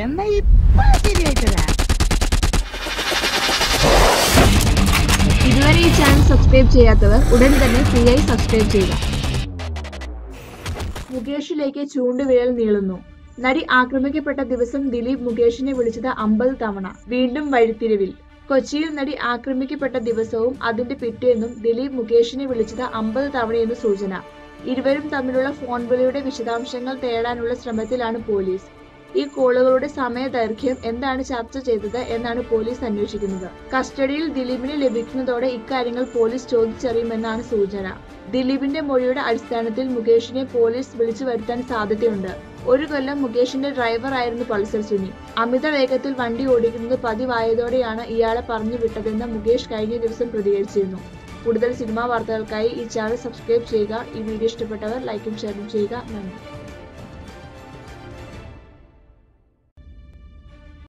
എന്നാ ഇപ്പൊ ശരിയായിട്ടതാ. ഇതുവരെ ഈ ചാനൽ സബ്സ്ക്രൈബ് ചെയ്യാത്തവർ ഉടൻ തന്നെ ഫ്രീ ആയി സബ്സ്ക്രൈബ് ചെയ്യുക. മുകേഷിലേക്ക് ചൂണ്ടുവിരൽ നീളുന്നു. നടി ആക്രമിക്കപ്പെട്ട ദിവസം ദിലീപ് മുകേഷിനെ വിളിച്ചത് 50 തവണ. വീണ്ടും വഴിത്തിരിവിൽ. കൊച്ചിയിൽ നടി ആക്രമിക്കപ്പെട്ട ദിവസവും അതിന്റെ പിറ്റേന്നും ദിലീപ് മുകേഷിനെ വിളിച്ചത് 50 തവണയെന്ന് സൂചന. ഇരുവരും തമ്മിലുള്ള ഫോൺ വിളിയുടെ വിശദാംശങ്ങൾ തേടാനുള്ള ശ്രമത്തിലാണ് പോലീസ്. ഈ കോളുകളുടെ സമയദൈർഘ്യം എന്താണ് ചർച്ച ചെയ്തത് എന്നാണ് പോലീസ് അന്വേഷിക്കുന്നത്. കസ്റ്റഡിയിൽ ദിലീപിനെ ലഭിക്കുന്നതോടെ ഇക്കാര്യങ്ങൾ പോലീസ് ചോദിച്ചറിയുമെന്നാണ് സൂചന. ദിലീപിന്റെ മൊഴിയുടെ അടിസ്ഥാനത്തിൽ മുകേഷിനെ പോലീസ് വിളിച്ചു വരുത്താൻ സാധ്യതയുണ്ട്. 1 കൊല്ലം മുകേഷിന്റെ ഡ്രൈവർ ആയിരുന്നു പൾസർ സുനി. അമിത വേഗത്തിൽ വണ്ടി ഓടിക്കുന്നത് പതിവായതോടെയാണ് ഇയാളെ പറഞ്ഞു വിട്ടതെന്ന് മുകേഷ് കഴിഞ്ഞ ദിവസം പ്രതികരിച്ചിരുന്നു. കൂടുതൽ സിനിമാ വാർത്തകൾക്കായി ഈ ചാനൽ സബ്സ്ക്രൈബ് ചെയ്യുക. ഈ വീഡിയോ ഇഷ്ടപ്പെട്ടവർ ലൈക്കും ഷെയറും ചെയ്യുക. നന്ദി.